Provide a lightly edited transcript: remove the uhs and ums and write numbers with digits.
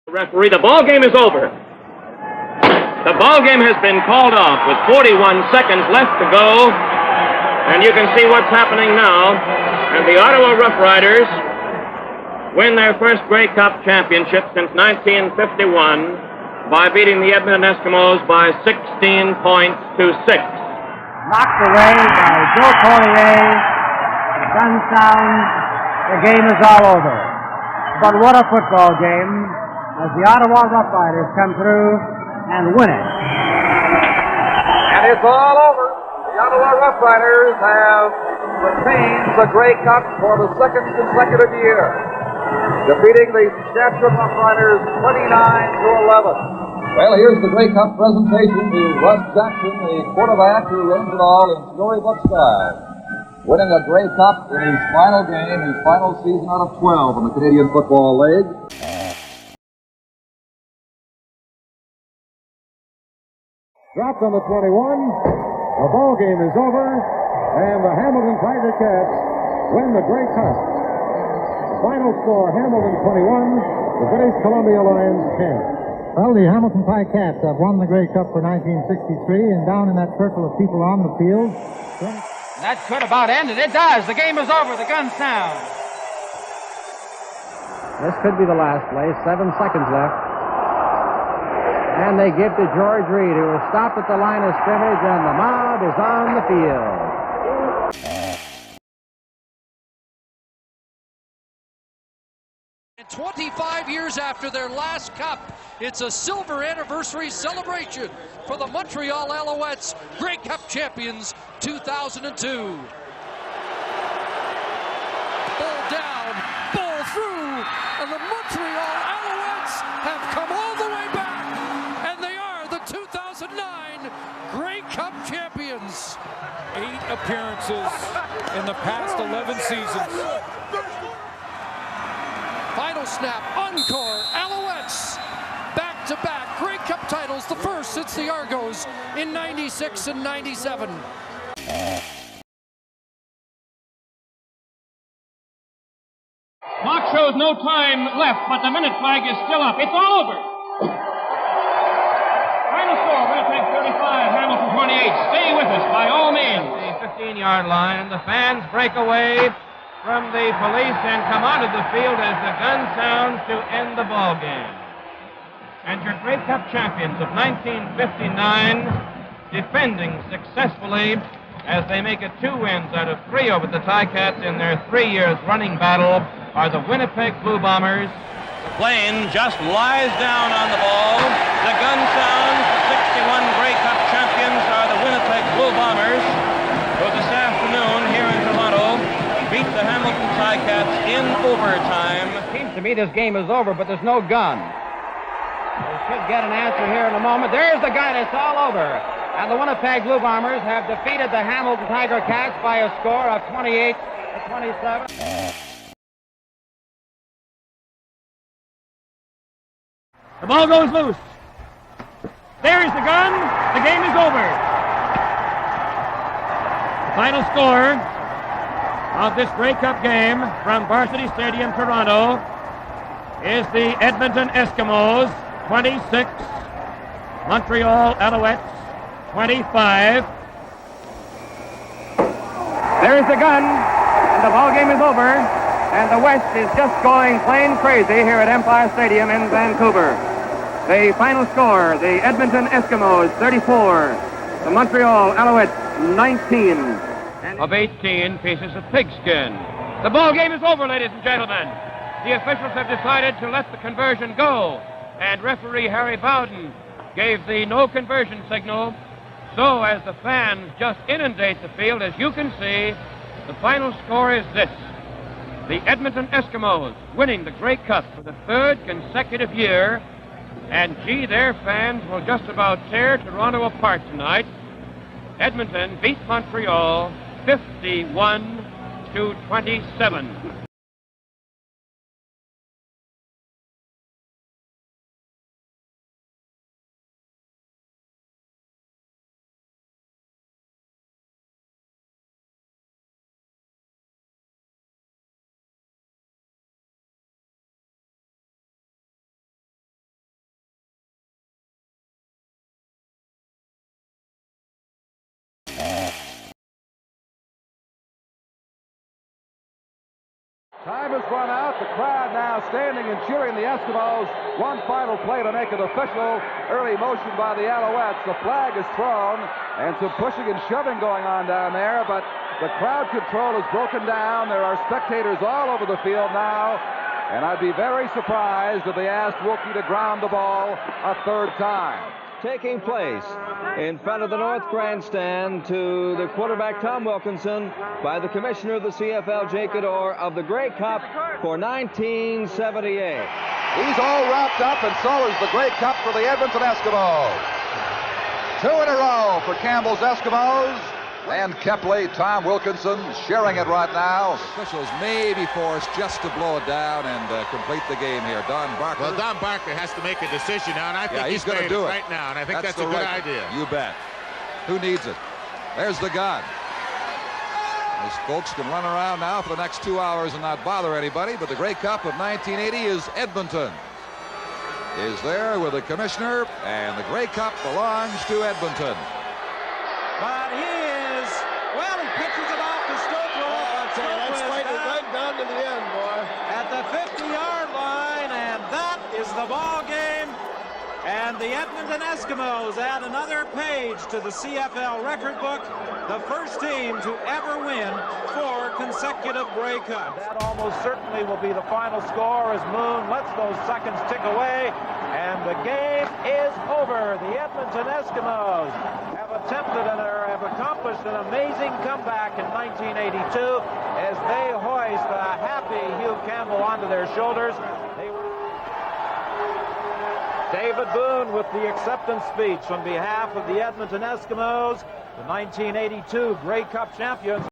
Referee, the ball game is over. The ball game has been called off with 41 seconds left to go, and you can see what's happening now. And the Ottawa Rough Riders win their first Grey Cup championship since 1951 by beating the Edmonton Eskimos by 16 points to 6. Knocked away by Joe Collier. The gun sounds. The game is all over. But what a football game as the Ottawa Rough Riders come through and win it. And it's all over. The Ottawa Rough Riders have retained the Grey Cup for the second consecutive year, defeating the Saskatchewan Rough Riders 29-11. Well, here's the Grey Cup presentation to Russ Jackson, the quarterback who wins it all in storybook style, winning a Grey Cup in his final game, his final season out of 12 in the Canadian Football League. Dropped on the 21. The ball game is over, and the Hamilton Tiger Cats win the Grey Cup. The final score: Hamilton 21, the British Columbia Lions 10. Well, the Hamilton Tiger Cats have won the Grey Cup for 1963, and down in that circle of people on the field. That could about end it. It does. The game is over. The gun sounds. This could be the last play. 7 seconds left. And they give to George Reed, who was stopped at the line of scrimmage, and the mob is on the field. And 25 years after their last cup, it's a silver anniversary celebration for the Montreal Alouettes, Grey Cup champions 2002. Ball down, ball through, and the Montreal Alouettes have come all the way back. 2009 Grey Cup champions. 8 appearances in the past 11 seasons. Final snap, encore, Alouettes. Back-to-back Grey Cup titles, the first since the Argos in 96 and 97. Clock shows no time left, but the minute flag is still up. It's all over. Winnipeg 35, Hamilton 28. Stay with us by all means. The 15-yard line, and the fans break away from the police and come onto the field as the gun sounds to end the ball game. And your Grey Cup champions of 1959 defending successfully as they make it 2 wins out of 3 over the Ticats in their 3 years running battle are the Winnipeg Blue Bombers. The plane just lies down on the ball. The gun sounds. The 61 Grey Cup champions are the Winnipeg Blue Bombers, who this afternoon here in Toronto beat the Hamilton Ticats in overtime. It seems to me this game is over, but there's no gun. We should get an answer here in a moment. There's the gun. It's all over. And the Winnipeg Blue Bombers have defeated the Hamilton Tiger Cats by a score of 28 to 27. The ball goes loose. There is the gun. The game is over. The final score of this Grey Cup game from Varsity Stadium, Toronto, is the Edmonton Eskimos 26, Montreal Alouettes 25. There's the gun. The ball game is over. And the West is just going plain crazy here at Empire Stadium in Vancouver. The final score, the Edmonton Eskimos 34, the Montreal Alouettes 19. Of 18 pieces of pigskin. The ball game is over, ladies and gentlemen. The officials have decided to let the conversion go, and referee Harry Bowden gave the no conversion signal. So as the fans just inundate the field, as you can see, the final score is this. The Edmonton Eskimos winning the Grey Cup for the 3rd consecutive year. And, gee, their fans will just about tear Toronto apart tonight. Edmonton beat Montreal 51 to 27. Time has run out. The crowd now standing and cheering the Eskimos. One final play to make it official. Early motion by the Alouettes. The flag is thrown, and some pushing and shoving going on down there, but the crowd control is broken down. There are spectators all over the field now, and I'd be very surprised if they asked Wilkie to ground the ball a third time. Taking place in front of the North Grandstand to the quarterback Tom Wilkinson by the commissioner of the CFL, Jake Adore, of the Grey Cup for 1978. He's all wrapped up, and so is the Grey Cup for the Edmonton Eskimos. 2 in a row for Campbell's Eskimos. And Kepley, Tom Wilkinson sharing it right now. Officials may be forced just to blow it down and complete the game here. Don Barker. Well, Don Barker has to make a decision now, and I think he's going to do it right now, and I think that's a good idea. You bet. Who needs it? There's the gun. These folks can run around now for the next 2 hours and not bother anybody, but the Grey Cup of 1980 is Edmonton. Is there with the commissioner, and the Grey Cup belongs to Edmonton. But he pitches it off to Stokely. Let's fight it right down to the end, boy. At the 50-yard line, and that is the ball game. And the Edmonton Eskimos add another page to the CFL record book. The first team to ever win 4 consecutive Grey Cups. That almost certainly will be the final score as Moon lets those seconds tick away. And the game is over. The Edmonton Eskimos have attempted and have accomplished an amazing comeback in 1982 as they hoist a happy Hugh Campbell onto their shoulders. David Boone with the acceptance speech on behalf of the Edmonton Eskimos, the 1982 Grey Cup champions.